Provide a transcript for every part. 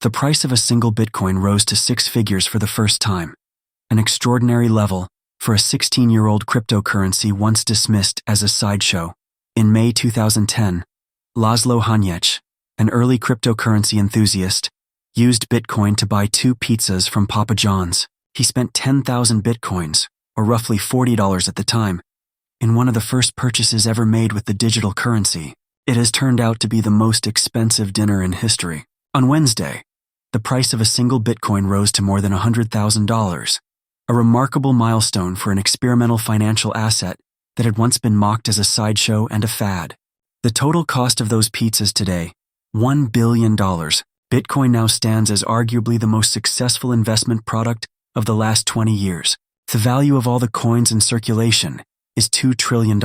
The price of a single Bitcoin rose to six figures for the first time, an extraordinary level for a 16-year-old cryptocurrency once dismissed as a sideshow. In May 2010, Laszlo Hanyecz, an early cryptocurrency enthusiast, used Bitcoin to buy 2 pizzas from Papa John's. He spent 10,000 Bitcoins, or roughly $40 at the time, in one of the first purchases ever made with the digital currency. It has turned out to be the most expensive dinner in history. On Wednesday, the price of a single Bitcoin rose to more than $100,000, a remarkable milestone for an experimental financial asset that had once been mocked as a sideshow and a fad. The total cost of those pizzas today, $1 billion. Bitcoin now stands as arguably the most successful investment product of the last 20 years. The value of all the coins in circulation is $2 trillion,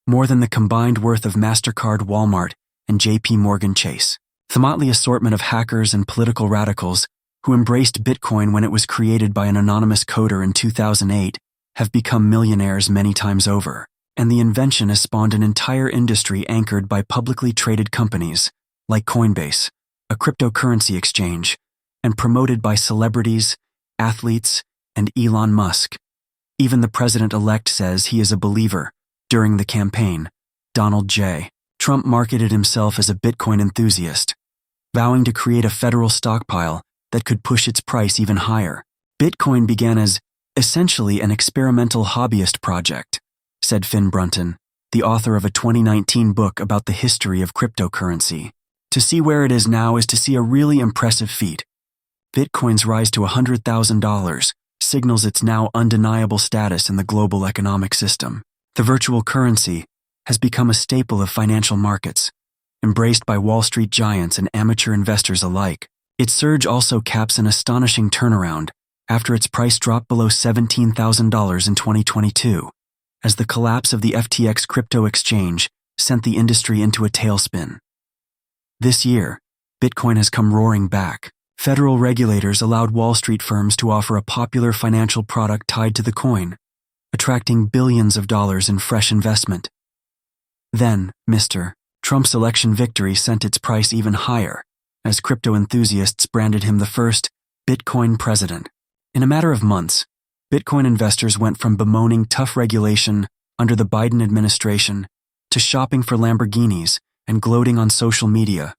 more than the combined worth of MasterCard, Walmart, and JP Morgan Chase. The motley assortment of hackers and political radicals who embraced Bitcoin when it was created by an anonymous coder in 2008 have become millionaires many times over, and the invention has spawned an entire industry anchored by publicly traded companies like Coinbase, a cryptocurrency exchange, and promoted by celebrities, athletes, and Elon Musk. Even the president-elect says he is a believer. During the campaign, Donald J. Trump marketed himself as a Bitcoin enthusiast, vowing to create a federal stockpile that could push its price even higher. Bitcoin began as essentially an experimental hobbyist project, said Finn Brunton, the author of a 2019 book about the history of cryptocurrency. To see where it is now is to see a really impressive feat. Bitcoin's rise to $100,000 signals its now undeniable status in the global economic system. The virtual currency has become a staple of financial markets, embraced by Wall Street giants and amateur investors alike. Its surge also caps an astonishing turnaround after its price dropped below $17,000 in 2022, as the collapse of the FTX crypto exchange sent the industry into a tailspin. This year, Bitcoin has come roaring back. Federal regulators allowed Wall Street firms to offer a popular financial product tied to the coin, attracting billions of dollars in fresh investment. Then, Mr. Trump's election victory sent its price even higher, as crypto enthusiasts branded him the first Bitcoin president. In a matter of months, Bitcoin investors went from bemoaning tough regulation under the Biden administration to shopping for Lamborghinis and gloating on social media.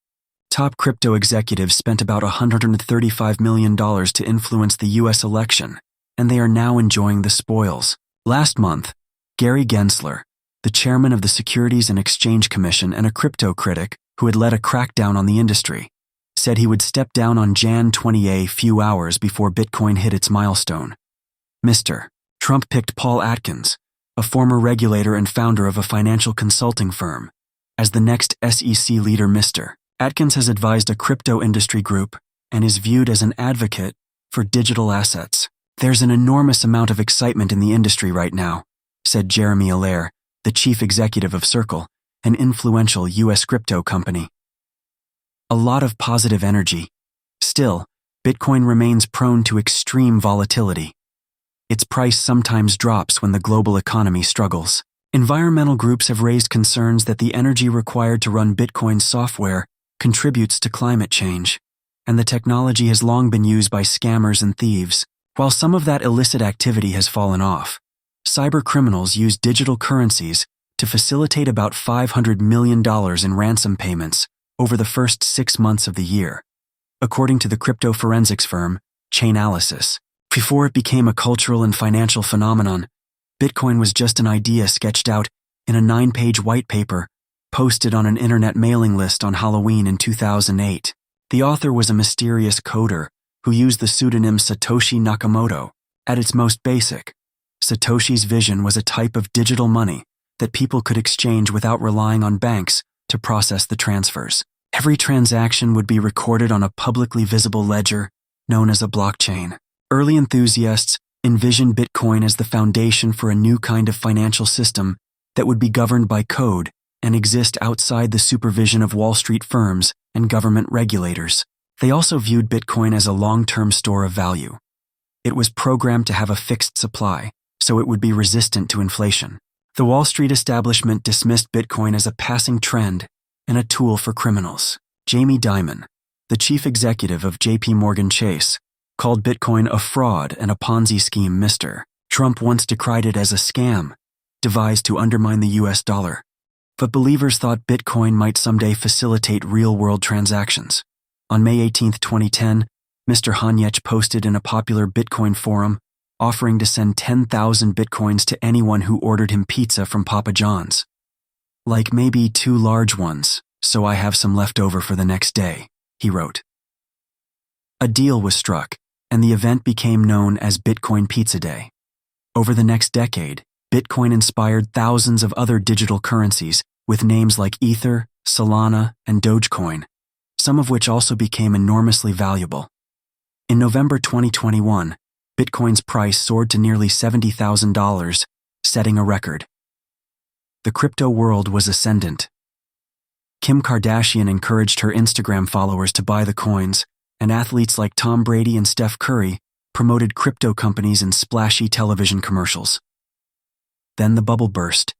Top crypto executives spent about $135 million to influence the U.S. election, and they are now enjoying the spoils. Last month, Gary Gensler, the chairman of the Securities and Exchange Commission and a crypto critic who had led a crackdown on the industry, said he would step down on Jan 28 few hours before Bitcoin hit its milestone. Mr. Trump picked Paul Atkins, a former regulator and founder of a financial consulting firm, as the next SEC leader. Mr. Atkins has advised a crypto industry group and is viewed as an advocate for digital assets. There's an enormous amount of excitement in the industry right now, said Jeremy Allaire, the chief executive of Circle, an influential U.S. crypto company. A lot of positive energy. Still, Bitcoin remains prone to extreme volatility. Its price sometimes drops when the global economy struggles. Environmental groups have raised concerns that the energy required to run Bitcoin's software contributes to climate change, and the technology has long been used by scammers and thieves. While some of that illicit activity has fallen off, cyber criminals use digital currencies to facilitate about $500 million in ransom payments over the first 6 months of the year, according to the crypto forensics firm Chainalysis. Before it became a cultural and financial phenomenon, Bitcoin was just an idea sketched out in a 9-page white paper posted on an internet mailing list on Halloween in 2008. The author was a mysterious coder who used the pseudonym Satoshi Nakamoto. At its most basic, Satoshi's vision was a type of digital money that people could exchange without relying on banks to process the transfers. Every transaction would be recorded on a publicly visible ledger known as a blockchain. Early enthusiasts envisioned Bitcoin as the foundation for a new kind of financial system that would be governed by code and exist outside the supervision of Wall Street firms and government regulators. They also viewed Bitcoin as a long-term store of value. It was programmed to have a fixed supply, so it would be resistant to inflation. The Wall Street establishment dismissed Bitcoin as a passing trend and a tool for criminals. Jamie Dimon, the chief executive of JP Morgan Chase, called Bitcoin a fraud and a Ponzi scheme. Mr. Trump once decried it as a scam, devised to undermine the US dollar. But believers thought Bitcoin might someday facilitate real-world transactions. On May 18, 2010, Mr. Hanyech posted in a popular Bitcoin forum, offering to send 10,000 Bitcoins to anyone who ordered him pizza from Papa John's. Like maybe 2 large ones, so I have some left over for the next day, he wrote. A deal was struck, and the event became known as Bitcoin Pizza Day. Over the next decade, Bitcoin inspired thousands of other digital currencies with names like Ether, Solana, and Dogecoin, some of which also became enormously valuable. In November 2021, Bitcoin's price soared to nearly $70,000, setting a record. The crypto world was ascendant. Kim Kardashian encouraged her Instagram followers to buy the coins, and athletes like Tom Brady and Steph Curry promoted crypto companies in splashy television commercials. Then the bubble burst.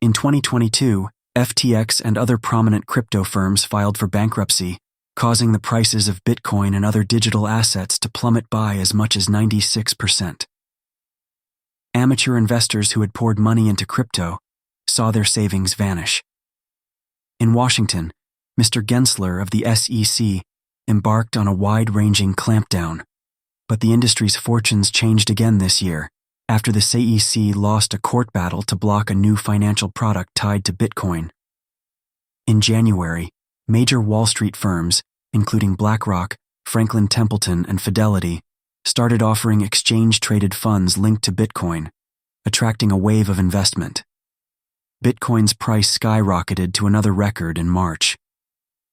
In 2022, FTX and other prominent crypto firms filed for bankruptcy, causing the prices of Bitcoin and other digital assets to plummet by as much as 96%. Amateur investors who had poured money into crypto saw their savings vanish. In Washington, Mr. Gensler of the SEC embarked on a wide-ranging clampdown, but the industry's fortunes changed again this year after the SEC lost a court battle to block a new financial product tied to Bitcoin. In January, major Wall Street firms, including BlackRock, Franklin Templeton, and Fidelity, started offering exchange-traded funds linked to Bitcoin, attracting a wave of investment. Bitcoin's price skyrocketed to another record in March.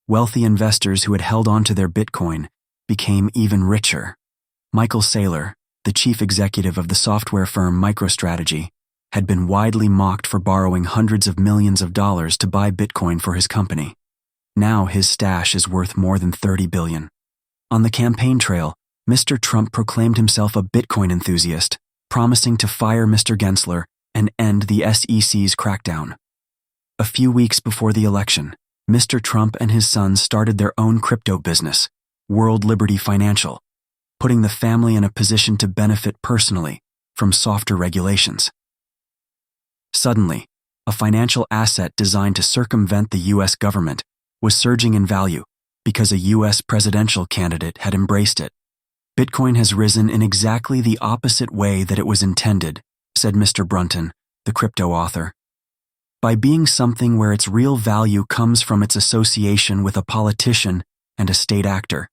Wealthy investors who had held onto their Bitcoin became even richer. Michael Saylor, the chief executive of the software firm MicroStrategy, had been widely mocked for borrowing hundreds of millions of dollars to buy Bitcoin for his company. Now his stash is worth more than $30 billion. On the campaign trail, Mr. Trump proclaimed himself a Bitcoin enthusiast, promising to fire Mr. Gensler and end the SEC's crackdown. A few weeks before the election, Mr. Trump and his son started their own crypto business, World Liberty Financial, putting the family in a position to benefit personally from softer regulations. Suddenly, a financial asset designed to circumvent the U.S. government was surging in value because a U.S. presidential candidate had embraced it. Bitcoin has risen in exactly the opposite way that it was intended, said Mr. Brunton, the crypto author. By being something where its real value comes from its association with a politician and a state actor.